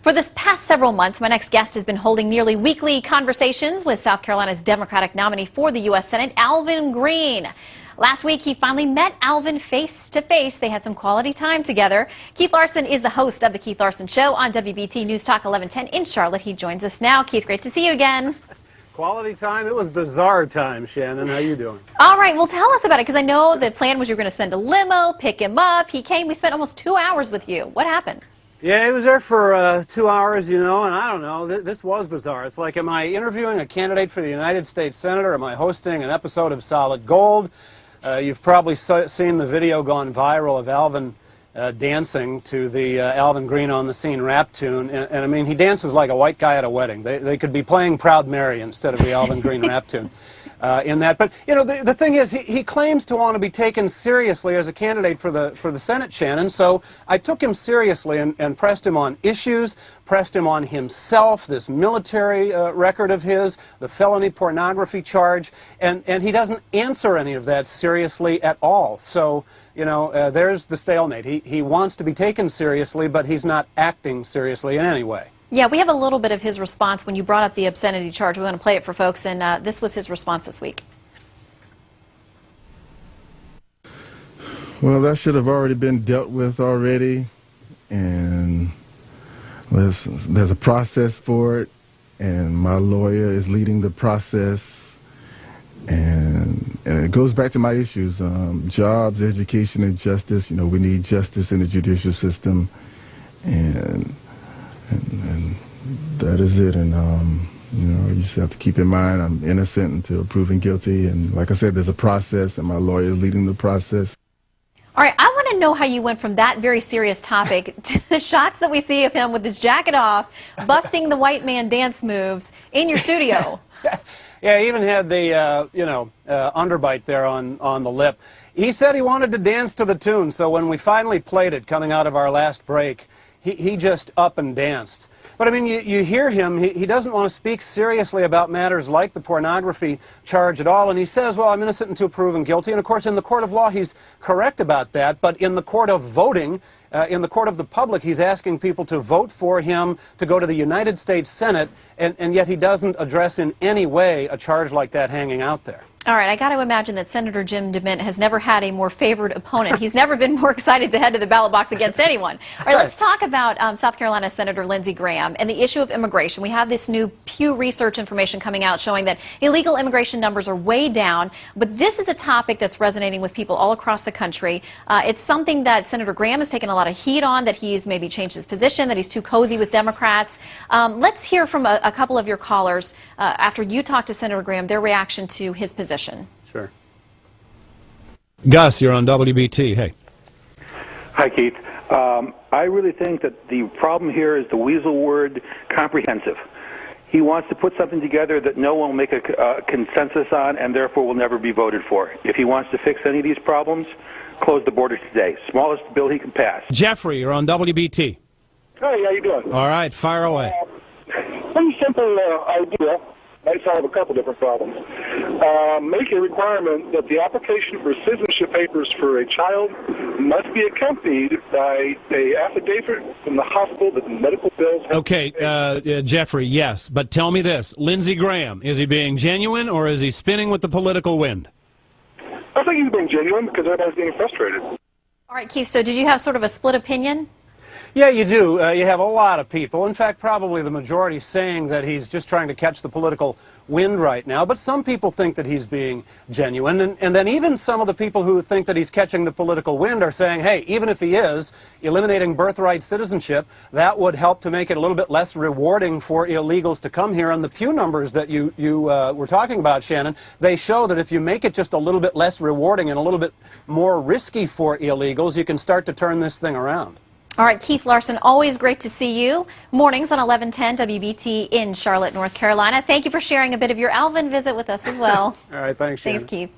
For this past several months, my next guest has been holding nearly weekly conversations with South Carolina's Democratic nominee for the U.S. Senate, Alvin Greene. Last week, he finally met Alvin face to face. They had some quality time together. Keith Larson is the host of The Keith Larson Show on WBT News Talk 1110 in Charlotte. He joins us now. Keith, great to see you again. Quality time? It was bizarre time, Shannon. How you doing? All right, well, tell us about it, because I know the plan was you were going to send a limo, pick him up. He came. We spent almost 2 hours with you. What happened? Yeah, he was there for 2 hours, and I don't know. This was bizarre. It's like, am I interviewing a candidate for the United States Senate, or am I hosting an episode of Solid Gold? You've probably seen the video gone viral of Alvin dancing to the Alvin Greene on the Scene rap tune, and I mean, he dances like a white guy at a wedding. They could be playing Proud Mary instead of the Alvin Greene rap tune in that. But the thing is, he claims to want to be taken seriously as a candidate for the Senate, Shannon. So I took him seriously and pressed him on issues, pressed him on himself, this military record of his, the felony pornography charge, and he doesn't answer any of that seriously at all. So there's the stalemate. He wants to be taken seriously, but he's not acting seriously in any way. Yeah, we have a little bit of his response when you brought up the obscenity charge. We want to play it for folks, and this was his response this week. Well, that should have already been dealt with already, and there's a process for it, and my lawyer is leading the process, and it goes back to my issues, jobs, education, and justice. We need justice in the judicial system, and that is it. And you just have to keep in mind I'm innocent until proven guilty, and like I said, there's a process, and my lawyer is leading the process. All right, I want to know how you went from that very serious topic to the shots that we see of him with his jacket off, busting the white man dance moves in your studio. Yeah, he even had the underbite there on the lip. He said he wanted to dance to the tune, so when we finally played it coming out of our last break, he just up and danced. But I mean, you hear him, he doesn't want to speak seriously about matters like the pornography charge at all, and he says, well, I'm innocent until proven guilty, and of course in the court of law he's correct about that, but in the court of voting, in the court of the public, he's asking people to vote for him to go to the United States Senate, and yet he doesn't address in any way a charge like that hanging out there. All right, I got to imagine that Senator Jim DeMint has never had a more favored opponent. He's never been more excited to head to the ballot box against anyone. All right, let's talk about South Carolina Senator Lindsey Graham and the issue of immigration. We have this new Pew Research information coming out showing that illegal immigration numbers are way down, but this is a topic that's resonating with people all across the country. It's something that Senator Graham has taken a lot of heat on, that he's maybe changed his position, that he's too cozy with Democrats. Let's hear from a couple of your callers after you talked to Senator Graham, their reaction to his position. Sure. Gus, you're on WBT. Hey. Hi, Keith. I really think that the problem here is the weasel word comprehensive. He wants to put something together that no one will make a consensus on and therefore will never be voted for. If he wants to fix any of these problems, close the border today. Smallest bill he can pass. Jeffrey, you're on WBT. Hey, how you doing? All right, fire away. Pretty simple idea. Might solve a couple different problems. Make a requirement that the application for citizenship papers for a child must be accompanied by an affidavit from the hospital that the medical bills have. Okay, Jeffrey, yes, but tell me this. Lindsey Graham, is he being genuine or is he spinning with the political wind? I think he's being genuine because everybody's getting frustrated. All right, Keith, so did you have sort of a split opinion? Yeah, you do. You have a lot of people, in fact, probably the majority, saying that he's just trying to catch the political wind right now. But some people think that he's being genuine. And then even some of the people who think that he's catching the political wind are saying, hey, even if he is, eliminating birthright citizenship, that would help to make it a little bit less rewarding for illegals to come here. And the Pew numbers that you were talking about, Shannon, they show that if you make it just a little bit less rewarding and a little bit more risky for illegals, you can start to turn this thing around. All right, Keith Larson, always great to see you. Mornings on 1110 WBT in Charlotte, North Carolina. Thank you for sharing a bit of your Alvin visit with us as well. All right, thanks, Shannon. Thanks, Keith.